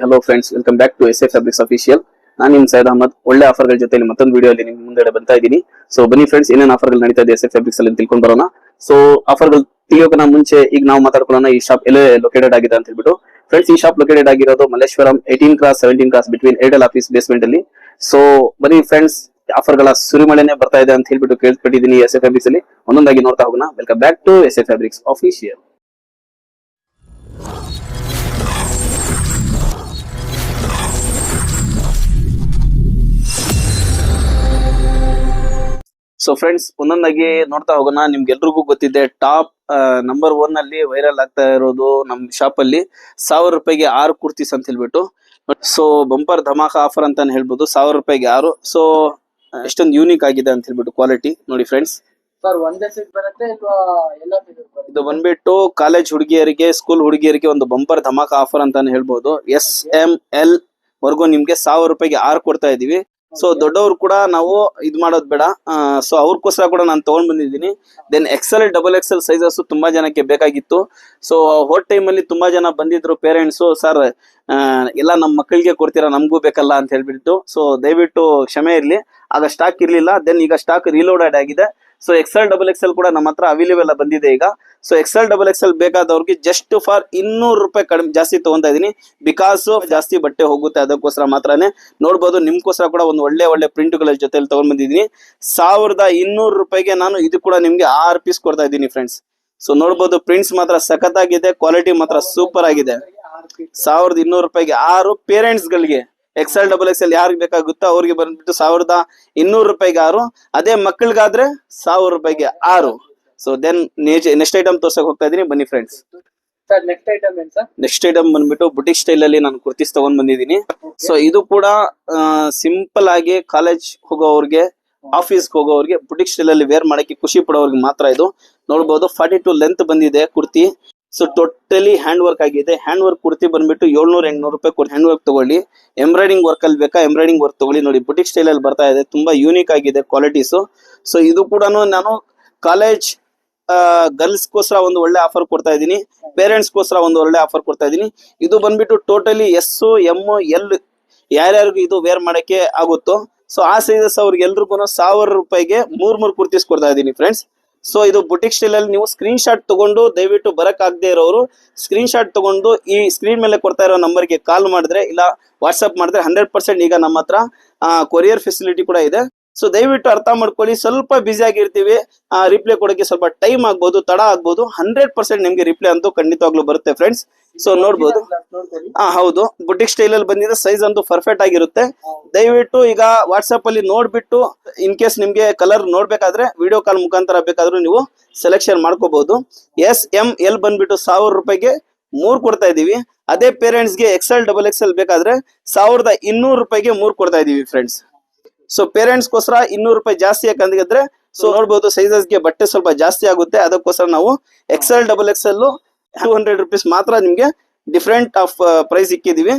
Hello friends, welcome back to SA Fabrics official. ನಾನು ನಿಮ್ ಸೈಯದ್ ಅಹಮದ್. ಒಳ್ಳೆ ಆಫರ್ಗಳ ಜೊತೆ ಮತ್ತೊಂದು ವಿಡಿಯೋ ಅಲ್ಲಿ ನಿಮ್ ಮುಂದೆ ಬರ್ತಾ ಇದ್ದೀನಿ. ಸೊ ಬನ್ನಿ ಫ್ರೆಂಡ್ಸ್, ಏನೇನು ಆಫರ್ಗಳು ನಡೀತಾ ಇದೆ ಎಸ್ಎ ಫ್ಯಾಬ್ರಿಕ್ಸ್ ಅಲ್ಲಿ ತಿಳ್ಕೊಂಡು ಬರೋಣ. ಸೊ ಆಫರ್ಗಳು ತಿಳಿಯೋಕನ ಮುಂಚೆ ಈಗ ನಾವು ಮಾತಾಡ್ಕೊಳ್ಳೋಣ ಈ ಶಾಪ್ ಎಲ್ಲೇ ಲೊಕೇಟೆಡ್ ಆಗಿದೆ ಅಂತ ಹೇಳ್ಬಿಟ್ಟು. ಫ್ರೆಂಡ್ಸ್, ಈ ಶಾಪ್ ಲೊಕೇಟೆಡ್ ಆಗಿರೋದು Malleshwaram 18 cross 17 cross between Airtel office basement ಅಲ್ಲಿ. ಸೊ ಬನ್ನಿ ಫ್ರೆಂಡ್ಸ್, ಆಫರ್ಗಳ ಸುರಿಮಳೆನೆ ಬರ್ತಾ ಇದೆ ಅಂತ ಹೇಳ್ಬಿಟ್ಟು ಕೇಳ್ಪಟ್ಟಿದ್ದೀನಿ ಎಸ್ಎ ಫ್ಯಾಬ್ರಿಕ್ಸ್ ಅಲ್ಲಿ. ಒಂದೊಂದಾಗಿ ನೋಡ್ತಾ ಹೋಗೋಣ. Welcome back to SA Fabrics official. So friends, ಒಂದೊಂದಾಗಿ ನೋಡ್ತಾ ಹೋಗೋಣ. ನಿಮ್ಗೆಲ್ರಿಗೂ ಗೊತ್ತಿದೆ, ಟಾಪ್ ನಂಬರ್ 1 ಅಲ್ಲಿ ವೈರಲ್ ಆಗ್ತಾ ಇರೋದು ನಮ್ ಶಾಪ್ ಅಲ್ಲಿ 1000 ರೂಪಾಯಿಗೆ 6 ಕುರ್ತೀಸ್ ಅಂತ ಹೇಳ್ಬಿಟ್ಟು. ಸೊ ಬಂಪರ್ ಧಮಾಕ ಆಫರ್ ಅಂತಾನೆ ಹೇಳ್ಬೋದು. 1000 ರೂಪಾಯಿಗೆ 6. ಸೊ ಎಷ್ಟೊಂದು ಯೂನಿಕ್ ಆಗಿದೆ ಅಂತ ಹೇಳ್ಬಿಟ್ಟು ಕ್ವಾಲಿಟಿ ನೋಡಿ ಫ್ರೆಂಡ್ಸ್. ಇದು ಬಂದ್ಬಿಟ್ಟು ಕಾಲೇಜ್ ಹುಡುಗಿಯರಿಗೆ, ಸ್ಕೂಲ್ ಹುಡುಗಿಯರಿಗೆ ಒಂದು ಬಂಪರ್ ಧಮಾಕ ಆಫರ್ ಅಂತಾನೆ ಹೇಳ್ಬೋದು. SML ವರ್ಗು ನಿಮ್ಗೆ 1000 ರೂಪಾಯಿಗೆ 6 ಕೊಡ್ತಾ ಇದೀವಿ. ಸೊ ದೊಡ್ಡವ್ರು ಕೂಡ ನಾವು ಇದ್ ಮಾಡೋದ್ ಬೇಡ. ಸೊ ಅವ್ರಕೋಸ್ಕರ ಕೂಡ ನಾನು ತಗೊಂಡ್ ಬಂದಿದ್ದೀನಿ. ದೆನ್ XL XXL ಸೈಜಸ್ ತುಂಬಾ ಜನಕ್ಕೆ ಬೇಕಾಗಿತ್ತು. ಸೊ ಹೋದ್ ಟೈಮ್ ಅಲ್ಲಿ ತುಂಬಾ ಜನ ಬಂದಿದ್ರು ಪೇರೆಂಟ್ಸ್, ಸರ್ ಎಲ್ಲ ನಮ್ಮ ಮಕ್ಕಳಿಗೆ ಕೊಡ್ತೀರಾ, ನಮಗೂ ಬೇಕಲ್ಲ ಅಂತ ಹೇಳ್ಬಿಟ್ಟು. ಸೊ ದಯವಿಟ್ಟು ಕ್ಷಮೆ ಇರ್ಲಿ, ಆಗ ಸ್ಟಾಕ್ ಇರ್ಲಿಲ್ಲ. ದೆನ್ ಈಗ ಸ್ಟಾಕ್ ರೀಲೋಡೆಡ್ ಆಗಿದೆ. ಸೊ XL XXL ಕೂಡ ನಮ್ಮ ಹತ್ರ ಅವೈಲೇಬಲ್ ಬಂದಿದೆ ಈಗ. ಸೊ XL XXL ಬೇಕಾದವ್ರಿಗೆ ಜಸ್ಟ್ ಫಾರ್ 200 ರೂಪಾಯಿ ಕಡಿಮೆ ಜಾಸ್ತಿ ತಗೊಂತಾ ಇದೀನಿ. ಬಿಕಾಸ್ ಜಾಸ್ತಿ ಬಟ್ಟೆ ಹೋಗುತ್ತೆ, ಅದಕ್ಕೋಸ್ಕರ ಮಾತ್ರನೇ. ನೋಡ್ಬೋದು, ನಿಮ್ಗೋಸ್ಕರ ಕೂಡ ಒಂದು ಒಳ್ಳೆ ಪ್ರಿಂಟ್ ಗಳ ಜೊತೆ ತಗೊಂಡ್ ಬಂದಿದ್ದೀನಿ. 1200 ರೂಪಾಯಿಗೆ ನಾನು ಇದು ಕೂಡ ನಿಮ್ಗೆ 6 ಪೀಸ್ ಕೊಡ್ತಾ ಇದ್ದೀನಿ ಫ್ರೆಂಡ್ಸ್. ಸೊ ನೋಡ್ಬೋದು, ಪ್ರಿಂಟ್ಸ್ ಮಾತ್ರ ಸಖತ್ತಾಗಿದೆ, ಕ್ವಾಲಿಟಿ ಮಾತ್ರ ಸೂಪರ್ ಆಗಿದೆ. 1200 ರೂಪಾಯಿಗೆ 6 ಪೇರೆಂಟ್ಸ್ ಗಳಿಗೆ. XL XXL ಯಾರಿಗೆ ಬೇಕಾಗುತ್ತೋ ಅವ್ರಿಗೆ ಬಂದ್ಬಿಟ್ಟು 1200 ರೂಪಾಯಿಗೆ 6. ಅದೇ ಮಕ್ಕಳಿಗಾದ್ರೆ 1000 ರೂಪಾಯಿಗೆ 6. ಸೊ ದೆನ್ ನೆಕ್ಸ್ಟ್ ಐಟಮ್ ತೋರ್ಸಕ್ ಹೋಗ್ತಾ ಇದೀನಿ, ಬನ್ನಿ ಫ್ರೆಂಡ್ಸ್. ನೆಕ್ಸ್ಟ್ ಐಟಮ್ ಬಂದ್ಬಿಟ್ಟು ಬುಟಿಕ್ ಸ್ಟೈಲ್ ಅಲ್ಲಿ ನಾನು ಕುರ್ತೀಸ್ ತಗೊಂಡ್ ಬಂದಿದ್ದೀನಿ. ಸೊ ಇದು ಕೂಡ ಸಿಂಪಲ್ ಆಗಿ ಕಾಲೇಜ್ ಹೋಗೋವ್ರಿಗೆ, ಆಫೀಸ್ ಹೋಗೋವ್ರಿಗೆ, ಬುಟಿಕ್ ಸ್ಟೈಲ್ ಅಲ್ಲಿ ವೇರ್ ಮಾಡಕ್ಕೆ ಖುಷಿ ಪಡೋರ್ಗೆ ಮಾತ್ರ ಇದು. ನೋಡ್ಬೋದು, 42 ಲೆಂತ್ ಬಂದಿದೆ kurti. So totally hand work ಆಗಿದೆ. ಹ್ಯಾಂಡ್ ವರ್ಕ್ ಕುರ್ತಿ ಬಂದ್ಬಿಟ್ಟು 700-800 ರೂಪಾಯಿ ಕೊಟ್ಟು ಹ್ಯಾಂಡ್ ವರ್ಕ್ ತಗೊಳ್ಳಿ. ಎಂಬ್ರಾಯ್ಡಿಂಗ್ ವರ್ಕ್ ಅಲ್ಲಿ ಬೇಕಾ ಎಂಬ್ರಾಯ್ಡಿಂಗ್ ವರ್ಕ್ ತಗೊಳ್ಳಿ. ನೋಡಿ, ಬುಟಿಕ್ ಸ್ಟೈಲ್ ಅಲ್ಲಿ ಬರ್ತಾ ಇದೆ, ತುಂಬಾ ಯೂನಿಕ್ ಆಗಿದೆ ಕ್ವಾಲಿಟೀಸ್. ಸೊ ಇದು ಕೂಡ ನಾನು ಕಾಲೇಜ್ ಗರ್ಲ್ಸ್ ಗೋಸ್ಕರ ಒಂದು ಒಳ್ಳೆ ಆಫರ್ ಕೊಡ್ತಾ ಇದ್ದೀನಿ, ಪೇರೆಂಟ್ಸ್ ಗೋಸ್ಕರ ಒಂದು ಒಳ್ಳೆ ಆಫರ್ ಕೊಡ್ತಾ ಇದ್ದೀನಿ. ಇದು ಬಂದ್ಬಿಟ್ಟು ಟೋಟಲಿ S, M, L ಯಾರ್ಯಾರಿಗೂ ಇದು ವೇರ್ ಮಾಡಕ್ಕೆ ಆಗುತ್ತೋ, ಸೊ ಆ ಸೈಜಸ್ ಅವ್ರಿಗೆ ಎಲ್ರಿಗೂ 1000 ರೂಪಾಯಿಗೆ 3 ಕುರ್ತೀಸ್ ಕೊಡ್ತಾ ಇದ್ದೀನಿ ಫ್ರೆಂಡ್ಸ್. ಸೊ ಇದು ಬುಟಿಕ್ ಸ್ಟೈಲ್ ಅಲ್ಲಿ ನೀವು ಸ್ಕ್ರೀನ್ ಶಾಟ್ ತಗೊಂಡು, ದಯವಿಟ್ಟು ಬರಕ್ ಆಗದೆ ಇರೋರು ಸ್ಕ್ರೀನ್ ಶಾಟ್ ತಗೊಂಡು ಈ ಸ್ಕ್ರೀನ್ ಮೇಲೆ ಕೊಡ್ತಾ ಇರೋ ನಂಬರ್ಗೆ ಕಾಲ್ ಮಾಡಿದ್ರೆ ಇಲ್ಲ ವಾಟ್ಸ್ಆಪ್ ಮಾಡಿದ್ರೆ 100% ಈಗ ನಮ್ಮ ಹತ್ರ ಕೊರಿಯರ್ ಫೆಸಿಲಿಟಿ ಕೂಡ ಇದೆ. ಸೊ ದಯವಿಟ್ಟು ಅರ್ಥ ಮಾಡ್ಕೊಳ್ಳಿ, ಸ್ವಲ್ಪ ಬ್ಯುಸಿ ಆಗಿರ್ತೀವಿ, ರಿಪ್ಲೈ ಕೊಡೋಕೆ ಸ್ವಲ್ಪ ಟೈಮ್ ಆಗ್ಬೋದು, ತಡ ಆಗ್ಬೋದು. 100% ನಿಮ್ಗೆ ರಿಪ್ಲೈ ಅಂತೂ ಖಂಡಿತವಾಗ್ಲೂ ಬರುತ್ತೆ ಫ್ರೆಂಡ್ಸ್. ಸೊ ನೋಡ್ಬೋದು, ಹೌದು, ಬುಟಿಕ್ ಸ್ಟೈಲ್ ಅಲ್ಲಿ ಬಂದಿದೆ. ಸೈಜ್ ಅಂತೂ ಪರ್ಫೆಕ್ಟ್ ಆಗಿರುತ್ತೆ. ದಯವಿಟ್ಟು ಈಗ ವಾಟ್ಸ್ಆಪ್ ಅಲ್ಲಿ ನೋಡ್ಬಿಟ್ಟು, ಇನ್ ಕೇಸ್ ನಿಮ್ಗೆ ಕಲರ್ ನೋಡ್ಬೇಕಾದ್ರೆ ವಿಡಿಯೋ ಕಾಲ್ ಮುಖಾಂತರ ಬೇಕಾದ್ರೂ ನೀವು ಸೆಲೆಕ್ಷನ್ ಮಾಡ್ಕೋಬಹುದು. SML ಬಂದ್ಬಿಟ್ಟು 1000 ರೂಪಾಯಿಗೆ 3 ಕೊಡ್ತಾ ಇದೀವಿ. ಅದೇ ಪೇರೆಂಟ್ಸ್ ಗೆ XL XXL ಬೇಕಾದ್ರೆ 1200 ರೂಪಾಯಿಗೆ 3 ಕೊಡ್ತಾ ಇದೀವಿ ಫ್ರೆಂಡ್ಸ್. ಸೊ ಪೇರೆಂಟ್ಸ್ ಗೋಸ್ಕರ 200 ರೂಪಾಯಿ ಜಾಸ್ತಿ ಯಾಕಂದ್ರೆ, ಸೊ ನೋಡ್ಬೋದು ಸೈಜಸ್ ಗೆ ಬಟ್ಟೆ ಸ್ವಲ್ಪ ಜಾಸ್ತಿ ಆಗುತ್ತೆ, ಅದಕ್ಕೋಸ್ಕರ ನಾವು XL XXL 200 ರೂಪೀಸ್ ಮಾತ್ರ ನಿಮ್ಗೆ ಡಿಫ್ರೆಂಟ್ ಆಫ್ ಪ್ರೈಸ್ ಇಕ್ಕಿದೀವಿ.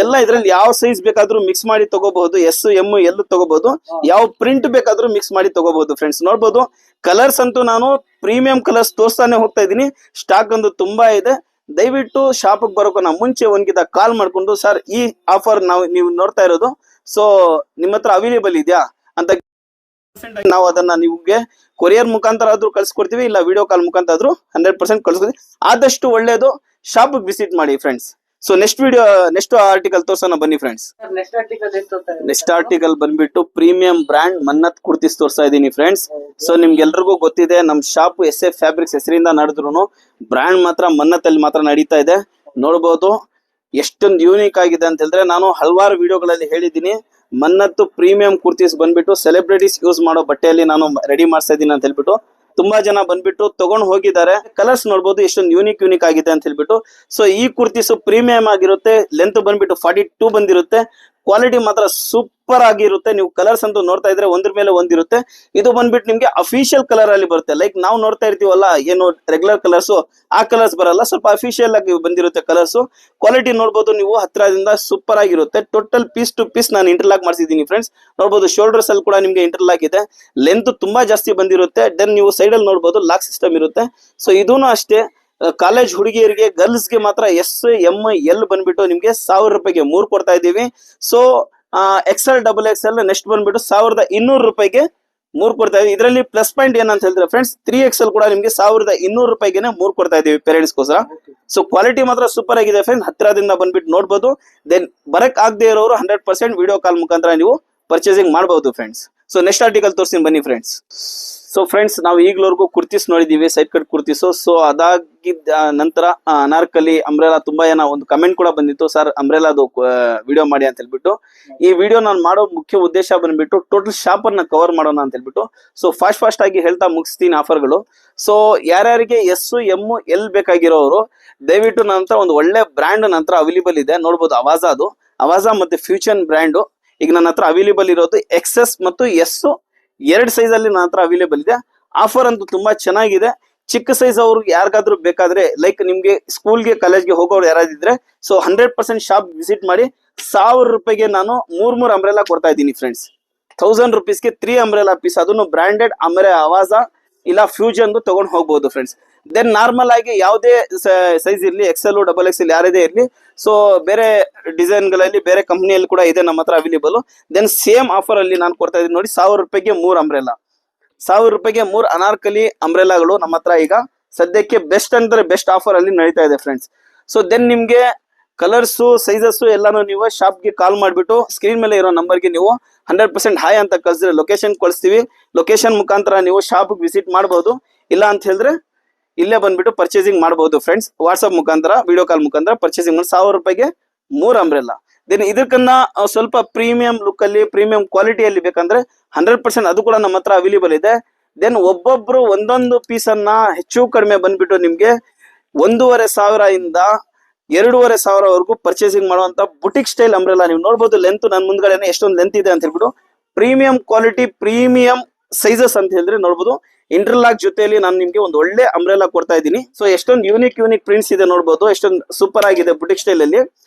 ಎಲ್ಲ ಇದ್ರಲ್ಲಿ ಯಾವ ಸೈಜ್ ಬೇಕಾದ್ರೂ ಮಿಕ್ಸ್ ಮಾಡಿ ತಗೋಬಹುದು. S, M, L ತಗೋಬಹುದು. ಯಾವ ಪ್ರಿಂಟ್ ಬೇಕಾದ್ರೂ ಮಿಕ್ಸ್ ಮಾಡಿ ತಗೋಬಹುದು ಫ್ರೆಂಡ್ಸ್. ನೋಡ್ಬೋದು, ಕಲರ್ಸ್ ಅಂತೂ ನಾನು ಪ್ರೀಮಿಯಂ ಕಲರ್ಸ್ ತೋರಿಸ್ತಾನೆ ಹೋಗ್ತಾ ಇದೀನಿ. ಸ್ಟಾಕ್ ಒಂದು ತುಂಬಾ ಇದೆ. ದಯವಿಟ್ಟು ಶಾಪ್ ಬರೋಕೋನ ಮುಂಚೆ ಒಂದ್ಗಿಂತ ಕಾಲ್ ಮಾಡ್ಕೊಂಡು, ಸರ್ ಈ ಆಫರ್ ನೀವು ನೋಡ್ತಾ ಇರೋದು, ಸೊ ನಿಮ್ಮ ಹತ್ರ ಅವೈಲೇಬಲ್ ಇದೆಯಾ ಅಂತ ನಾವು ಅದನ್ನ ನಿಮ್ಗೆ ಕೊರಿಯರ್ ಮುಖಾಂತರ ಆದ್ರೂ ಕಳ್ಸಿಕೊಡ್ತೀವಿ, ಇಲ್ಲ ವಿಡಿಯೋ ಕಾಲ್ ಮುಖಾಂತರ ಆದ್ರೂ 100% ಕಳ್ಸ್ಕೊಡ್ತೀವಿ. ಆದಷ್ಟು ಒಳ್ಳೇದು, ಶಾಪ್ ವಿಸಿಟ್ ಮಾಡಿ ಫ್ರೆಂಡ್ಸ್. ಸೊ ನೆಕ್ಸ್ಟ್ ಆರ್ಟಿಕಲ್ ತೋರ್ಸೋಣ, ಬನ್ನಿ ಫ್ರೆಂಡ್ಸ್. ನೆಕ್ಸ್ಟ್ ಆರ್ಟಿಕಲ್ ಬಂದ್ಬಿಟ್ಟು ಪ್ರೀಮಿಯಂ ಬ್ರ್ಯಾಂಡ್ ಮನ್ನತ್ ಕುರ್ತೀಸ್ ತೋರ್ಸ್ತಾ ಇದೀನಿ ಫ್ರೆಂಡ್ಸ್. ಸೊ ನಿಮ್ಗೆಲ್ರಿಗೂ ಗೊತ್ತಿದೆ, ನಮ್ ಶಾಪ್ ಎಸ್ಎ ಫ್ಯಾಬ್ರಿಕ್ಸ್ ಹೆಸರಿಂದ ನಡೆದ್ರು ಬ್ರ್ಯಾಂಡ್ ಮಾತ್ರ ಮನ್ನತ್ ಅಲ್ಲಿ ಮಾತ್ರ ನಡೀತಾ ಇದೆ. ನೋಡ್ಬೋದು ಎಷ್ಟೊಂದು ಯೂನಿಕ್ ಆಗಿದೆ ಅಂತ ಹೇಳಿದ್ರೆ, ನಾನು ಹಲವಾರು ವಿಡಿಯೋಗಳಲ್ಲಿ ಹೇಳಿದ್ದೀನಿ, ಮನ್ನತ್ತು ಪ್ರೀಮಿಯಂ ಕುರ್ತೀಸ್ ಬಂದ್ಬಿಟ್ಟು ಸೆಲೆಬ್ರಿಟೀಸ್ ಯೂಸ್ ಮಾಡೋ ಬಟ್ಟೆಯಲ್ಲಿ ನಾನು ರೆಡಿ ಮಾಡ್ತಾ ಇದ್ದೀನಿ ಅಂತ ಹೇಳ್ಬಿಟ್ಟು ತುಂಬಾ ಜನ ಬಂದ್ಬಿಟ್ಟು ತಗೊಂಡ್ ಹೋಗಿದ್ದಾರೆ. ಕಲರ್ಸ್ ನೋಡ್ಬೋದು ಎಷ್ಟೊಂದು ಯೂನಿಕ್ ಆಗಿದೆ ಅಂತ ಹೇಳ್ಬಿಟ್ಟು. ಸೊ ಈ ಕುರ್ತೀಸ್ ಪ್ರೀಮಿಯಂ ಆಗಿರುತ್ತೆ. ಲೆಂತ್ ಬಂದ್ಬಿಟ್ಟು 42 ಬಂದಿರುತ್ತೆ. ಕ್ವಾಲಿಟಿ ಮಾತ್ರ ಸೂಪರ್ ಆಗಿರುತ್ತೆ. ನೀವು ಕಲರ್ಸ್ ಅಂತೂ ನೋಡ್ತಾ ಇದ್ರೆ ಒಂದ್ರ ಮೇಲೆ ಒಂದಿರುತ್ತೆ. ಇದು ಬಂದ್ಬಿಟ್ಟು ನಿಮ್ಗೆ ಅಫಿಷಿಯಲ್ ಕಲರ್ ಅಲ್ಲಿ ಬರುತ್ತೆ. ಲೈಕ್ ನಾವು ನೋಡ್ತಾ ಇರ್ತೀವಲ್ಲ, ಏನು ರೆಗ್ಯುಲರ್ ಕಲರ್ಸ್, ಆ ಕಲರ್ಸ್ ಬರಲ್ಲ, ಸ್ವಲ್ಪ ಅಫಿಷಿಯಲ್ ಆಗಿ ಬಂದಿರುತ್ತೆ ಕಲರ್ಸ್. ಕ್ವಾಲಿಟಿ ನೋಡ್ಬೋದು ನೀವು ಹತ್ರದಿಂದ, ಸೂಪರ್ ಆಗಿರುತ್ತೆ. ಟೋಟಲ್ ಪೀಸ್ ಟು ಪೀಸ್ ನಾನು ಇಂಟರ್ಲಾಕ್ ಮಾಡಿಸಿದ್ದೀನಿ ಫ್ರೆಂಡ್ಸ್. ನೋಡ್ಬೋದು ಶೋಲ್ಡರ್ಸ್ ಅಲ್ಲಿ ಕೂಡ ನಿಮ್ಗೆ ಇಂಟರ್ಲಾಕ್ ಇದೆ. ಲೆಂತ್ ತುಂಬಾ ಜಾಸ್ತಿ ಬಂದಿರುತ್ತೆ. ದೆನ್ ನೀವು ಸೈಡ್ ಅಲ್ಲಿ ನೋಡ್ಬೋದು ಲಾಕ್ ಸಿಸ್ಟಮ್ ಇರುತ್ತೆ. ಸೊ ಇದೂನು ಅಷ್ಟೇ ಕಾಲೇಜ್ ಹುಡುಗಿಯರಿಗೆ ಗರ್ಲ್ಸ್ ಗೆ ಮಾತ್ರ ಎಸ್ ಎಂ ಎಲ್ ಬಂದ್ಬಿಟ್ಟು ನಿಮ್ಗೆ 1000 ರೂಪಾಯಿಗೆ 3 ಕೊಡ್ತಾ ಇದೀವಿ. ಸೊ XL XXL ನೆಕ್ಸ್ಟ್ ಬಂದ್ಬಿಟ್ಟು 1200 ರೂಪಾಯಿಗೆ 3 ಕೊಡ್ತಾ ಇದೀವಿ. ಇದರಲ್ಲಿ ಪ್ಲಸ್ ಪಾಯಿಂಟ್ ಏನಂತ ಹೇಳಿದ್ರೆ ಫ್ರೆಂಡ್ಸ್ 3XL ಕೂಡ ನಿಮ್ಗೆ 1200 ರೂಪಾಯಿಗೆ 3 ಕೊಡ್ತಾ ಇದೀವಿ ಪೇರೆಂಟ್ಸ್ ಗೋಸ್ಕರ. ಸೊ ಕ್ವಾಲಿಟಿ ಮಾತ್ರ ಸೂಪರ್ ಆಗಿದೆ ಫ್ರೆಂಡ್ಸ್, ಹತ್ತಿರದಿಂದ ಬಂದ್ಬಿಟ್ಟು ನೋಡ್ಬೋದು. ದೆನ್ ಬರಕ್ ಆಗದೆ ಇರೋರು 100% ವಿಡಿಯೋ ಕಾಲ್ ಮುಖಾಂತರ ನೀವು ಪರ್ಚೇಸಿಂಗ್ ಮಾಡಬಹುದು ಫ್ರೆಂಡ್ಸ್. ಸೊ ನೆಕ್ಸ್ಟ್ ಆರ್ಟಿಕಲ್ ತೋರಿಸ್ತೀನಿ ಬನ್ನಿ ಫ್ರೆಂಡ್ಸ್. ಸೊ ಫ್ರೆಂಡ್ಸ್ ನಾವು ಈಗಲವರೆಗೂ ಕುರ್ತೀಸ್ ನೋಡಿದೀವಿ, ಸೈಡ್ ಕಟ್ ಕುರ್ತೀಸು. ಸೊ ಅದಾಗಿದ್ದ ನಂತರ ಅನಾರ್ಕಲಿ ಅಂಬ್ರೆಲಾ ತುಂಬಾ ಜನ ಒಂದು ಕಮೆಂಟ್ ಕೂಡ ಬಂದಿತ್ತು, ಸರ್ ಅಂಬ್ರೆಲಾದು ವಿಡಿಯೋ ಮಾಡಿ ಅಂತ ಹೇಳ್ಬಿಟ್ಟು. ಈ ವಿಡಿಯೋ ನಾನು ಮಾಡೋ ಮುಖ್ಯ ಉದ್ದೇಶ ಬಂದ್ಬಿಟ್ಟು ಟೋಟಲ್ ಶಾಪ್ ಅನ್ನ ಕವರ್ ಮಾಡೋಣ ಅಂತ ಹೇಳ್ಬಿಟ್ಟು. ಸೊ ಫಾಸ್ಟ್ ಆಗಿ ಹೇಳ್ತಾ ಮುಗಿಸ್ತೀನಿ ಆಫರ್ಗಳು. ಸೊ ಯಾರ್ಯಾರಿಗೆ ಎಸ್ ಎಂ ಎಲ್ ಬೇಕಾಗಿರೋರು ದಯವಿಟ್ಟು ನನ್ನ ಹತ್ರ ಒಂದು ಒಳ್ಳೆ ಬ್ರ್ಯಾಂಡ್ ನಂತರ ಅವೈಲೇಬಲ್ ಇದೆ ನೋಡ್ಬೋದು. ಅವಾಜಾ ಮತ್ತೆ ಫ್ಯೂಚನ್ ಬ್ರ್ಯಾಂಡ್ ಈಗ ನನ್ನ ಹತ್ರ ಅವೈಲೇಬಲ್ ಇರೋದು XS ಮತ್ತು S 2 ಸೈಜ್ ಅಲ್ಲಿ ನನ್ನ ಹತ್ರ ಅವೈಲೇಬಲ್ ಇದೆ. ಆಫರ್ ಅಂತೂ ತುಂಬಾ ಚೆನ್ನಾಗಿದೆ. ಚಿಕ್ಕ ಸೈಜ್ ಅವ್ರಿಗೆ ಯಾರಿಗಾದ್ರೂ ಬೇಕಾದ್ರೆ ಲೈಕ್ ನಿಮ್ಗೆ ಸ್ಕೂಲ್ಗೆ ಕಾಲೇಜ್ಗೆ ಹೋಗೋರು ಯಾರಾದಿದ್ರೆ ಸೊ 100% ಶಾಪ್ ವಿಸಿಟ್ ಮಾಡಿ. 1000 ರೂಪಾಯಿಗೆ ನಾನು 3 ಅಂಬ್ರೆಲಾ ಕೊಡ್ತಾ ಇದ್ದೀನಿ ಫ್ರೆಂಡ್ಸ್. 1000 rupeesಗೆ 3 ಅಂಬ್ರೆಲಾ ಪೀಸ್, ಅದನ್ನು ಬ್ರಾಂಡೆಡ್ ಅವಾಜಾ ಇಲ್ಲ ಫ್ಯೂಜನ್ ತಗೊಂಡು ಹೋಗ್ಬೋದು ಫ್ರೆಂಡ್ಸ್. ದೆನ್ ನಾರ್ಮಲ್ ಆಗಿ ಯಾವುದೇ ಸೈಜ್ ಇರ್ಲಿ, XL XXL ಯಾರದೇ ಇರ್ಲಿ, ಸೊ ಬೇರೆ ಡಿಸೈನ್ ಗಳಲ್ಲಿ ಬೇರೆ ಕಂಪ್ನಿಯಲ್ಲಿ ಕೂಡ ಇದೆ ನಮ್ಮ ಹತ್ರ ಅವೈಲೇಬಲ್. ದೆನ್ ಸೇಮ್ ಆಫರ್ ಅಲ್ಲಿ ನಾನು ಕೊಡ್ತಾ ಇದ್ದೀನಿ ನೋಡಿ, 1000 ರೂಪಾಯಿಗೆ 3 ಅಂಬ್ರೆಲಾ, 1000 ರೂಪಾಯಿಗೆ 3 ಅನಾರ್ಕಲಿ ಅಂಬ್ರೆಲಾಗಳು ನಮ್ಮ ಹತ್ರ ಈಗ ಸದ್ಯಕ್ಕೆ ಬೆಸ್ಟ್ ಅಂದ್ರೆ ಬೆಸ್ಟ್ ಆಫರ್ ಅಲ್ಲಿ ನಡೀತಾ ಇದೆ ಫ್ರೆಂಡ್ಸ್. ಸೊ ದೆನ್ ನಿಮ್ಗೆ ಕಲರ್ಸ್ ಸೈಜಸ್ ಎಲ್ಲಾನು ನೀವು ಶಾಪ್ಗೆ ಕಾಲ್ ಮಾಡಿಬಿಟ್ಟು ಸ್ಕ್ರೀನ್ ಮೇಲೆ ಇರೋ ನಂಬರ್ಗೆ ನೀವು 100% ಹಾಯ್ ಅಂತ ಕಳಿಸಿದ್ರೆ ಲೊಕೇಶನ್ ಕಳಿಸ್ತೀವಿ. ಲೊಕೇಶನ್ ಮುಖಾಂತರ ನೀವು ಶಾಪ್ ವಿಸಿಟ್ ಮಾಡಬಹುದು. ಇಲ್ಲ ಅಂತ ಹೇಳಿದ್ರೆ ಇಲ್ಲೇ ಬಂದ್ಬಿಟ್ಟು ಪರ್ಚೇಸಿಂಗ್ ಮಾಡಬಹುದು ಫ್ರೆಂಡ್ಸ್. ವಾಟ್ಸ್ಆಪ್ ಮುಖಾಂತರ ವಿಡಿಯೋ ಕಾಲ್ ಮುಖಾಂತರ ಪರ್ಚೇಸಿಂಗ್ ಮಾಡಿ 1000 ರೂಪಾಯಿಗೆ 3 ಅಂಬ್ರೆಲಾ. ದೆನ್ ಇದಕ್ಕನ್ನ ಸ್ವಲ್ಪ ಪ್ರೀಮಿಯಂ ಲುಕ್ ಅಲ್ಲಿ ಪ್ರೀಮಿಯಂ ಕ್ವಾಲಿಟಿಯಲ್ಲಿ ಬೇಕಂದ್ರೆ 100% ಅದು ಕೂಡ ನಮ್ಮ ಹತ್ರ ಅವೈಲೇಬಲ್ ಇದೆ. ದೆನ್ ಒಬ್ಬೊಬ್ರು ಒಂದೊಂದು ಪೀಸ್ ಅನ್ನ ಹೆಚ್ಚು ಕಡಿಮೆ ಬಂದ್ಬಿಟ್ಟು ನಿಮ್ಗೆ 1500 ಇಂದ 2500 ವರೆಗೂ ಪರ್ಚೇಸಿಂಗ್ ಮಾಡುವಂತ ಬುಟಿಕ್ ಸ್ಟೈಲ್ ಅಂಬ್ರೆಲಾ ನೀವು ನೋಡಬಹುದು. ಲೆಂತ್ ನನ್ನ ಮುಂದ್ಗಡೆ ಎಷ್ಟೊಂದು ಲೆಂತ್ ಇದೆ ಅಂತ ಹೇಳ್ಬಿಟ್ಟು ಪ್ರೀಮಿಯಂ ಕ್ವಾಲಿಟಿ ಪ್ರೀಮಿಯಂ ಸೈಜಸ್ ಅಂತ ಹೇಳಿದ್ರೆ ನೋಡಬಹುದು. ಇಂಟರ್ಲಾಕ್ ಜೊತೆಯಲ್ಲಿ ನಾನು ನಿಮ್ಗೆ ಒಂದು ಒಳ್ಳೆ ಅಂಬ್ರೆಲಾ ಕೊಡ್ತಾ ಇದ್ದೀನಿ. ಸೊ ಎಷ್ಟೊಂದು ಯೂನಿಕ್ ಪ್ರಿಂಟ್ಸ್ ಇದೆ ನೋಡಬಹುದು, ಎಷ್ಟೊಂದು ಸೂಪರ್ ಆಗಿದೆ ಬುಟಿಕ್ ಸ್ಟೈಲ್ ಅಲ್ಲಿ.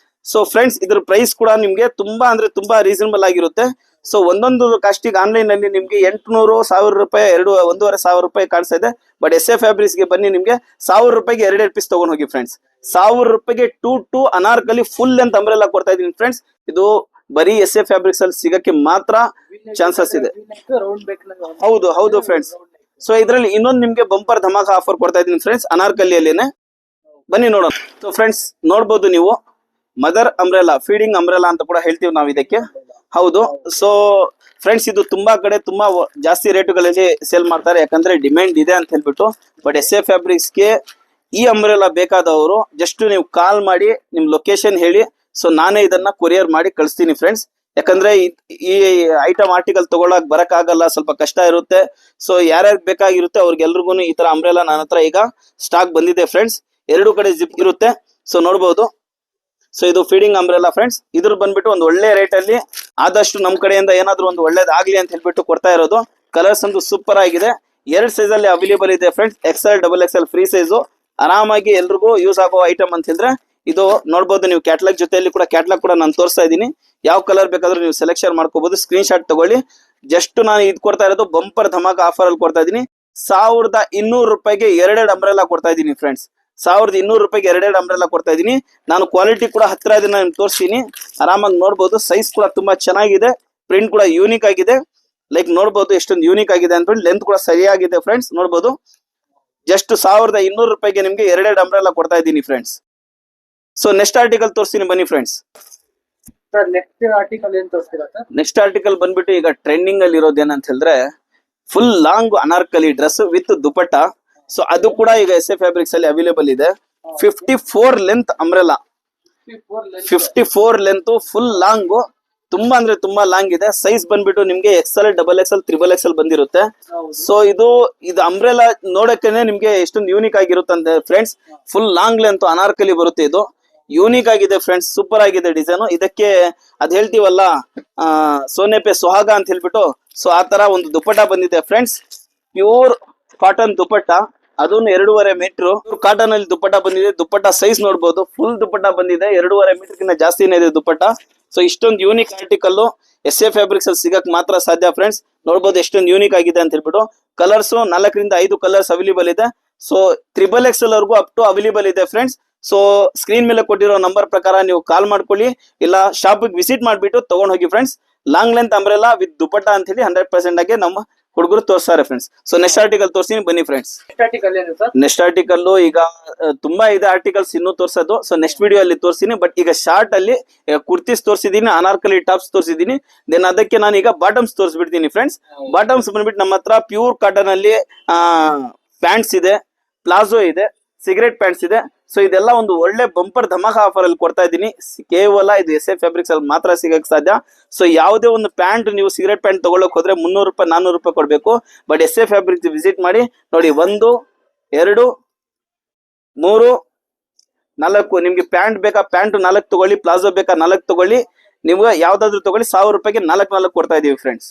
ಸೊ ಫ್ರೆಂಡ್ಸ್ ಇದ್ರ ಪ್ರೈಸ್ ಕೂಡ ನಿಮ್ಗೆ ತುಂಬಾ ಅಂದ್ರೆ ತುಂಬಾ ರೀಸನಬಲ್ ಆಗಿರುತ್ತೆ. ಸೊ ಒಂದೊಂದು ಕಾಸ್ಟಿಗೆ ಆನ್ಲೈನ್ ಅಲ್ಲಿ ನಿಮ್ಗೆ 800 1000 ರೂಪಾಯಿ 1500 ರೂಪಾಯಿ ಕಾಣಿಸ್ತಾ ಇದೆ. ಬಟ್ SA ಫ್ಯಾಬ್ರಿಕ್ಸ್ ಗೆ ಬನ್ನಿ, ನಿಮ್ಗೆ 1000 ರೂಪಾಯಿಗೆ 2 ಪೀಸ್ ತಗೊಂಡ್ ಹೋಗಿ ಫ್ರೆಂಡ್ಸ್. 1000 ರೂಪಾಯಿಗೆ 2 ಅನಾರ್ಕಲಿ ಫುಲ್ ಲೆಂತ್ ಅಂಬ್ರೆಲಾ ಕೊಡ್ತಾ ಇದೀನಿ ಫ್ರೆಂಡ್ಸ್. ಇದು ಬರೀ SA ಫ್ಯಾಬ್ರಿಕ್ಸ್ ಅಲ್ಲಿ ಸಿಗಕ್ಕೆ ಮಾತ್ರ ಚಾನ್ಸಸ್ ಇದೆ. ಹೌದು ಫ್ರೆಂಡ್ಸ್. ಸೊ ಇದರಲ್ಲಿ ಇನ್ನೊಂದು ನಿಮ್ಗೆ ಬಂಪರ್ ಧಮಾಕ ಆಫರ್ ಕೊಡ್ತಾ ಇದೀನಿ ಫ್ರೆಂಡ್ಸ್ ಅನಾರ್ಕಲಿಯಲ್ಲೇನೆ, ಬನ್ನಿ ನೋಡೋಣ. ಸೊ ಫ್ರೆಂಡ್ಸ್ ನೋಡ್ಬೋದು ನೀವು ಮದರ್ ಅಂಬ್ರೆಲಾ, ಫೀಡಿಂಗ್ ಅಂಬ್ರೆಲಾ ಅಂತ ಕೂಡ ಹೇಳ್ತೀವಿ ನಾವು ಇದಕ್ಕೆ. ಹೌದು. ಸೊ ಫ್ರೆಂಡ್ಸ್ ಇದು ತುಂಬಾ ಕಡೆ ತುಂಬಾ ಜಾಸ್ತಿ ರೇಟುಗಳಲ್ಲಿ ಸೇಲ್ ಮಾಡ್ತಾರೆ, ಯಾಕಂದ್ರೆ ಡಿಮ್ಯಾಂಡ್ ಇದೆ ಅಂತ ಹೇಳ್ಬಿಟ್ಟು. ಬಟ್ SA ಫ್ಯಾಬ್ರಿಕ್ಸ್ ಗೆ ಈ ಅಂಬ್ರೆಲಾ ಬೇಕಾದವರು ಜಸ್ಟ್ ನೀವು ಕಾಲ್ ಮಾಡಿ ನಿಮ್ ಲೊಕೇಶನ್ ಹೇಳಿ, ಸೊ ನಾನೇ ಇದನ್ನ ಕೊರಿಯರ್ ಮಾಡಿ ಕಳಿಸ್ತೀನಿ ಫ್ರೆಂಡ್ಸ್. ಯಾಕಂದ್ರೆ ಈ ಐಟಮ್ ಆರ್ಟಿಕಲ್ ತಗೊಳಕ್ ಬರಕ್ ಆಗಲ್ಲ, ಸ್ವಲ್ಪ ಕಷ್ಟ ಇರುತ್ತೆ. ಸೊ ಯಾರ್ಯಾರು ಬೇಕಾಗಿರುತ್ತೆ ಅವ್ರಿಗೆಲ್ರಿಗೂ ಈ ತರ ಅಂಬ್ರೆಲಾ ನನ್ನ ಹತ್ರ ಈಗ ಸ್ಟಾಕ್ ಬಂದಿದೆ ಫ್ರೆಂಡ್ಸ್. 2 ಕಡೆ ಜಿಪ್ ಇರುತ್ತೆ, ಸೊ ನೋಡ್ಬೋದು. ಸೊ ಇದು ಫೀಡಿಂಗ್ ಅಂಬ್ರೆಲಾ ಫ್ರೆಂಡ್ಸ್. ಇದ್ರ ಬಂದ್ಬಿಟ್ಟು ಒಂದು ಒಳ್ಳೆ ರೇಟ್ ಅಲ್ಲಿ ಆದಷ್ಟು ನಮ್ ಕಡೆಯಿಂದ ಏನಾದ್ರು ಒಂದು ಒಳ್ಳೇದಾಗ್ಲಿ ಅಂತ ಹೇಳ್ಬಿಟ್ಟು ಕೊಡ್ತಾ ಇರೋದು. ಕಲರ್ಸ್ ಅಂತೂ ಸೂಪರ್ ಆಗಿದೆ, 2 ಸೈಜ್ ಅಲ್ಲಿ ಅವೈಲೇಬಲ್ ಇದೆ friends. XL XXL free size, ಆರಾಮಾಗಿ ಎಲ್ರಿಗೂ ಯೂಸ್ ಆಗೋ ಐಟಮ್ ಅಂತ ಹೇಳಿದ್ರೆ ಇದು ನೋಡ್ಬೋದು. ನೀವು ಕ್ಯಾಟ್ಲಾಗ್ ಜೊತೆಯಲ್ಲಿ ಕೂಡ ಕ್ಯಾಟ್ಲಾಗ್ ಕೂಡ ನಾನು ತೋರಿಸ್ತಾ ಇದ್ದೀನಿ. ಯಾವ ಕಲರ್ ಬೇಕಾದ್ರೂ ನೀವು ಸೆಲೆಕ್ಷನ್ ಮಾಡ್ಕೋಬಹುದು, ಸ್ಕ್ರೀನ್ ಶಾಟ್ ತಗೊಳ್ಳಿ. ಜಸ್ಟ್ ನಾನು ಇದು ಕೊಡ್ತಾ ಇರೋದು ಬಂಪರ್ ಧಮಾಕ ಆಫರ್ ಅಲ್ಲಿ ಕೊಡ್ತಾ ಇದ್ದೀನಿ. 1200 ರೂಪಾಯಿಗೆ 2 ಅಂಬ್ರೆಲಾ ಕೊಡ್ತಾ ಇದ್ದೀನಿ ಫ್ರೆಂಡ್ಸ್. 1200 ರೂಪಾಯಿಗೆ 2 ಅಂಬ್ರೆಲಾ ಕೊಡ್ತಾ ಇದ್ದೀನಿ. ನಾನು ಕ್ವಾಲಿಟಿ ಕೂಡ ಹತ್ತಿರ ಇದನ್ನ ನಿಮ್ಗೆ ತೋರಿಸ್ತೀನಿ, ಆರಾಮಾಗಿ ನೋಡ್ಬೋದು. ಸೈಜ್ ಕೂಡ ತುಂಬಾ ಚೆನ್ನಾಗಿದೆ, ಪ್ರಿಂಟ್ ಕೂಡ ಯೂನಿಕ್ ಆಗಿದೆ. ಲೈಕ್ ನೋಡ್ಬೋದು ಎಷ್ಟೊಂದು ಯೂನಿಕ್ ಆಗಿದೆ ಅಂತ. ಲೆಂತ್ ಕೂಡ ಸರಿಯಾಗಿದೆ ಫ್ರೆಂಡ್ಸ್, ನೋಡ್ಬೋದು. ಜಸ್ಟ್ 1200 ರೂಪಾಯಿಗೆ ನಿಮ್ಗೆ 2 ಅಂಬ್ರೆಲಾ ಕೊಡ್ತಾ ಇದ್ದೀನಿ ಫ್ರೆಂಡ್ಸ್. ಸೊ ನೆಕ್ಸ್ಟ್ ಆರ್ಟಿಕಲ್ ತೋರಿಸ್ತೀನಿ ಬನ್ನಿ ಫ್ರೆಂಡ್ಸ್. ನೆಕ್ಸ್ಟ್ ಆರ್ಟಿಕಲ್ ಬಂದ್ಬಿಟ್ಟು ಈಗ ಟ್ರೆಂಡಿಂಗ್ ಅಲ್ಲಿ ಇರೋದು ಏನಂತ ಹೇಳಿದ್ರೆ full long Anarkali dress with dupatta. So ಅದು ಕೂಡ ಈಗ SA ಫ್ಯಾಬ್ರಿಕ್ಸ್ ಅಲ್ಲಿ ಅವೈಲೇಬಲ್ ಇದೆ. 54 length umbrella, 54 length full long, ತುಂಬಾ ಅಂದ್ರೆ ತುಂಬಾ ಲಾಂಗ್ ಇದೆ. ಸೈಜ್ ಬಂದ್ಬಿಟ್ಟು ನಿಮ್ಗೆ XL XXL XXL ಬಂದಿರುತ್ತೆ. ಸೊ ಇದು ಅಂಬ್ರೆಲಾ ನೋಡಕ್ಕೇನೆ ನಿಮ್ಗೆ ಎಷ್ಟೊಂದು ಯೂನಿಕ್ ಆಗಿರುತ್ತೆ ಅಂತ friends. Full long length Anarkali ಬರುತ್ತೆ, ಇದು ಯೂನಿಕ್ ಆಗಿದೆ ಫ್ರೆಂಡ್ಸ್, ಸೂಪರ್ ಆಗಿದೆ ಡಿಸೈನ್. ಇದಕ್ಕೆ ಅದ್ ಹೇಳ್ತೀವಲ್ಲ ಸೋನೆಪೆ ಸುಹಾಗ ಅಂತ ಹೇಳ್ಬಿಟ್ಟು, ಸೊ ಆ ತರ ಒಂದು ದುಪಟ್ಟ ಬಂದಿದೆ ಫ್ರೆಂಡ್ಸ್. ಪ್ಯೂರ್ ಕಾಟನ್ ದುಪಟ್ಟ, ಅದನ್ನು 2.5 ಮೀಟರ್ ಕಾಟನ್ ಅಲ್ಲಿ ದುಪಟ್ಟ ಬಂದಿದೆ. ದುಪಟ್ಟ ಸೈಜ್ ನೋಡ್ಬೋದು, ಫುಲ್ ದುಪಟ್ಟ ಬಂದಿದೆ, 2.5 ಮೀಟರ್ ಗಿಂತ ಜಾಸ್ತಿನೇ ಇದೆ ದುಪಟ್ಟ. ಸೊ ಇಷ್ಟೊಂದು ಯೂನಿಕ್ ಆರ್ಟಿಕಲ್ SA ಫ್ಯಾಬ್ರಿಕ್ಸ್ ಅಲ್ಲಿ ಸಿಗಕ್ ಮಾತ್ರ ಸಾಧ್ಯ ಫ್ರೆಂಡ್ಸ್. ನೋಡ್ಬೋದು ಎಷ್ಟೊಂದು ಯೂನಿಕ್ ಆಗಿದೆ ಅಂತ ಹೇಳ್ಬಿಟ್ಟು. ಕಲರ್ಸ್ 4 ರಿಂದ 5 ಕಲರ್ಸ್ ಅವೈಲೇಬಲ್ ಇದೆ. ಸೊ XXL ವರ್ಗೂ ಅಪ್ ಟು ಅವೈಲೇಬಲ್ ಇದೆ ಫ್ರೆಂಡ್ಸ್. ಸೊ ಸ್ಕ್ರೀನ್ ಮೇಲೆ ಕೊಟ್ಟಿರೋ ನಂಬರ್ ಪ್ರಕಾರ ನೀವು ಕಾಲ್ ಮಾಡ್ಕೊಳ್ಳಿ, ಇಲ್ಲ ಶಾಪ್ ವಿಸಿಟ್ ಮಾಡ್ಬಿಟ್ಟು ತಗೊಂಡ್ ಹೋಗಿ friends. Long length umbrella with dupatta ಅಂತ ಹೇಳಿ 100% ಆಗಿ ನಮ್ಮ ಹುಡುಗರು ತೋರಿಸ್ತಾರೆ ಫ್ರೆಂಡ್ಸ್. ಸೊ ನೆಕ್ಸ್ಟ್ ಆರ್ಟಿಕಲ್ ತೋರಿಸ್ತೀನಿ ಬನ್ನಿ ಫ್ರೆಂಡ್ಸ್. ನೆಕ್ಸ್ಟ್ ಆರ್ಟಿಕಲ್ ಈಗ ತುಂಬಾ ಇದೆ ಆರ್ಟಿಕಲ್ಸ್ ಇನ್ನೂ ತೋರ್ಸೋದು. ಸೊ ನೆಕ್ಸ್ಟ್ ವಿಡಿಯೋ ಅಲ್ಲಿ ತೋರಿಸ್ತೀನಿ. ಬಟ್ ಈಗ ಶಾರ್ಟ್ ಅಲ್ಲಿ ಕುರ್ತೀಸ್ ತೋರಿಸಿದೀನಿ, ಅನಾರ್ಕಲಿ ಟಾಪ್ಸ್ ತೋರಿಸಿದೀನಿ. ದೆನ್ ಅದಕ್ಕೆ ನಾನು ಈಗ ಬಾಟಮ್ಸ್ ತೋರಿಸ್ಬಿಡ್ತೀನಿ ಫ್ರೆಂಡ್ಸ್. ಬಾಟಮ್ಸ್ ಬಂದ್ಬಿಟ್ಟು ನಮ್ಮ ಹತ್ರ ಪ್ಯೂರ್ ಕಾಟನ್ ಅಲ್ಲಿ ಪ್ಯಾಂಟ್ಸ್ ಇದೆ, ಪ್ಲಾಜೋ ಇದೆ, ಸಿಗರೇಟ್ ಪ್ಯಾಂಟ್ಸ್ ಇದೆ. ಸೊ ಇದೆಲ್ಲ ಒಂದು ಒಳ್ಳೆ ಬಂಪರ್ ಧಮಾಕ ಆಫರ್ ಅಲ್ಲಿ ಕೊಡ್ತಾ ಇದ್ದೀನಿ. ಕೇವಲ ಇದು SA ಫ್ಯಾಬ್ರಿಕ್ಸ್ ಅಲ್ಲಿ ಮಾತ್ರ ಸಿಗಕ್ ಸಾಧ್ಯ. ಸೊ ಯಾವುದೇ ಒಂದು ಪ್ಯಾಂಟ್ ನೀವು ಸಿಗರೇಟ್ ಪ್ಯಾಂಟ್ ತಗೊಳಕ್ ಹೋದ್ರೆ 300 ರೂಪಾಯಿ 400 ರೂಪಾಯಿ ಕೊಡ್ಬೇಕು. ಬಟ್ SA ಫ್ಯಾಬ್ರಿಕ್ಸ್ ವಿಸಿಟ್ ಮಾಡಿ ನೋಡಿ. 1 2 3 4 ನಿಮ್ಗೆ ಪ್ಯಾಂಟ್ ಬೇಕಾ ಪ್ಯಾಂಟ್ 4 ತಗೊಳ್ಳಿ, ಪ್ಲಾಜೋ ಬೇಕಾ 4 ತಗೊಳ್ಳಿ. ನಿಮ್ಗೆ ಯಾವ್ದಾದ್ರು ತಗೊಳ್ಳಿ, 1000 ರೂಪಾಯಿಗೆ 4 ಕೊಡ್ತಾ ಇದೀವಿ ಫ್ರೆಂಡ್ಸ್.